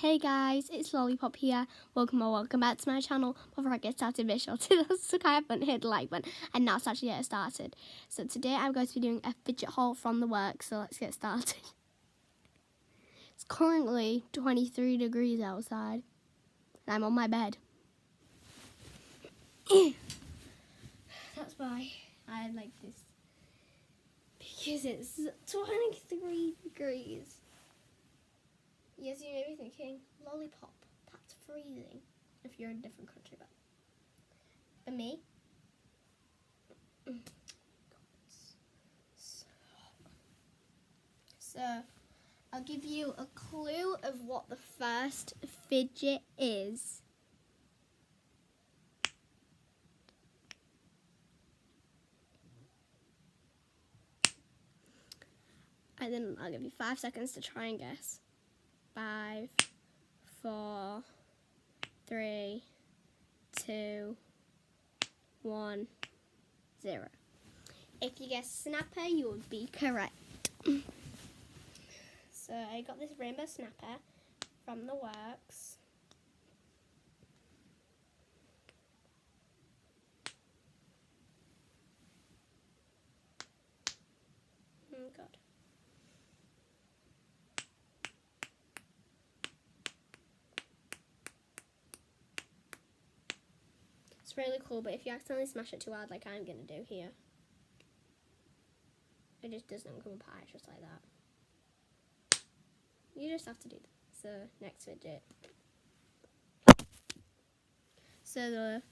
Hey guys, it's Lollipop here. Welcome back to my channel. Before I get started, make sure to subscribe and hit the like button. And now it's actually get started. So today I'm going to be doing a fidget haul from the work. So let's get started. It's currently 23 degrees outside, and I'm on my bed. That's why I like this, because it's 23 degrees. Yes, you may be thinking, Lollipop, that's freezing if you're in a different country, but for me, so I'll give you a clue of what the first fidget is. And then I'll give you 5 seconds to try and guess. 5, 4, 3, 2, 1, 0. If you guess snapper, you would be correct. So I got this rainbow snapper from the works. Oh God. It's really cool, but if you accidentally smash it too hard like I'm going to do here, it just doesn't come apart just like that. You just have to do that. So, next fidget. So, the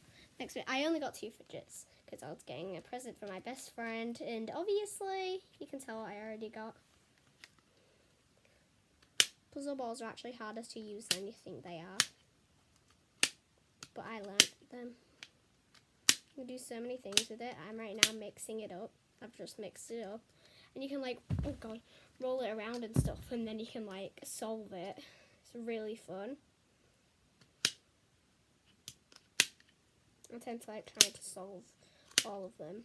next fidget, I only got 2 fidgets because I was getting a present for my best friend, and obviously, you can tell what I already got. Puzzle balls are actually harder to use than you think they are, but I learned them. You can do so many things with it. I'm right now mixing it up. I've just mixed it up. And you can oh God, roll it around and stuff, and then you can solve it. It's really fun. I tend to try to solve all of them.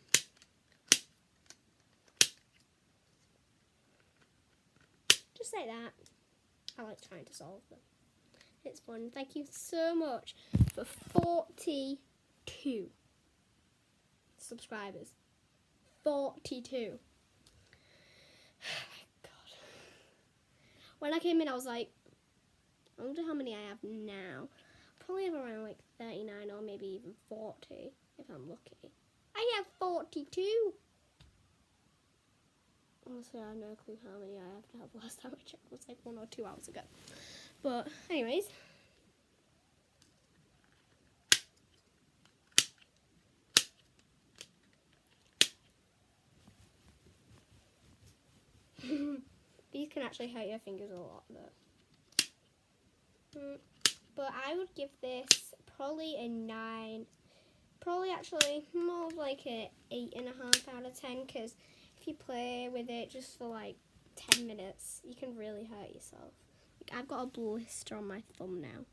Just like that. I like trying to solve them. It's fun. Thank you so much for 42 subscribers. 42. Oh my God. When I came in, I was like, I wonder how many I have now. Probably have around 39 or maybe even 40 if I'm lucky. I have 42. Honestly, I have no clue how many I have to have. Last time I checked was 1 or 2 hours ago. But anyways. These can actually hurt your fingers a lot though. But I would give this probably a 9. Probably actually more of a 8.5 out of 10, because if you play with it just for 10 minutes, you can really hurt yourself. I've got a blister on my thumb now.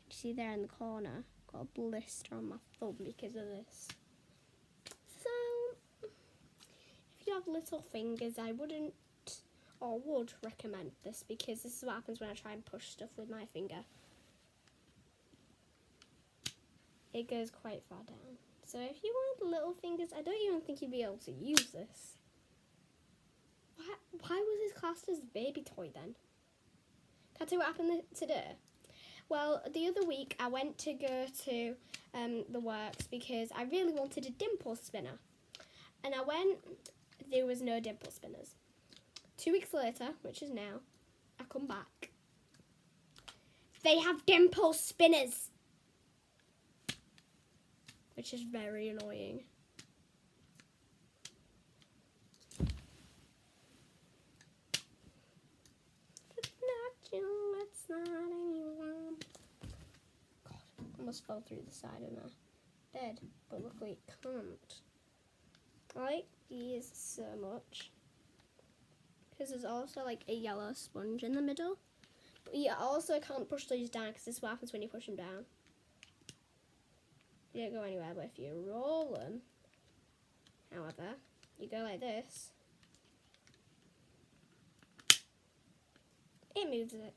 You see there in the corner, I've got a blister on my thumb because of this. So, if you have little fingers, I wouldn't or would recommend this, because this is what happens when I try and push stuff with my finger. It goes quite far down. So if you want little fingers, I don't even think you'd be able to use this. Why was this classed as a baby toy then? Can I tell you what happened today? Well, the other week I went to go to the works because I really wanted a dimple spinner. And I went, there was no dimple spinners. 2 weeks later, which is now, I come back. They have dimple spinners, which is very annoying. It's not you, it's not anyone. God, I almost fell through the side of my bed, but luckily it can't. I like these so much, because there's also a yellow sponge in the middle. But you also can't push these down, because this is what happens when you push them down. You don't go anywhere, but if you roll them, however, you go like this, it moves it.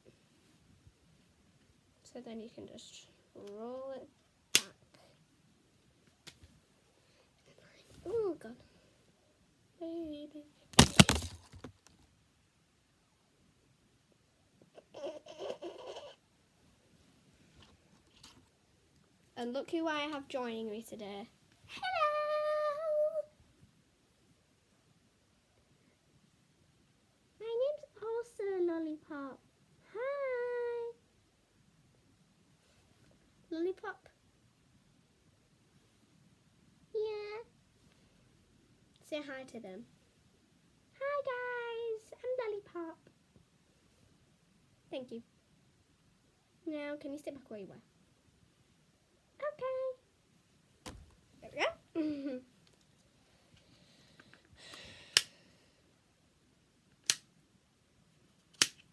So then you can just roll it back. Oh god. Baby. And look who I have joining me today. Hello! My name's also Lollipop. Hi! Lollipop? Yeah. Say hi to them. Hi guys, I'm Lollipop. Thank you. Now, can you sit back where you were? Okay. There we go.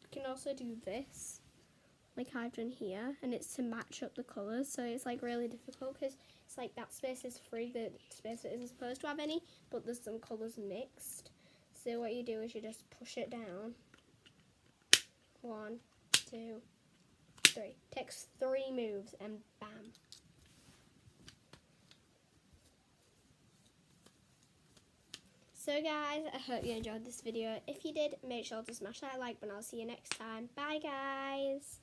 You can also do this, like I've done here, and it's to match up the colours, so it's like really difficult because it's like that space is free, the space that isn't supposed to have any, but there's some colours mixed. So what you do is you just push it down. 1, 2, 3. Takes 3 moves and bam. So guys, I hope you enjoyed this video. If you did, make sure to smash that like button. I'll see you next time. Bye guys.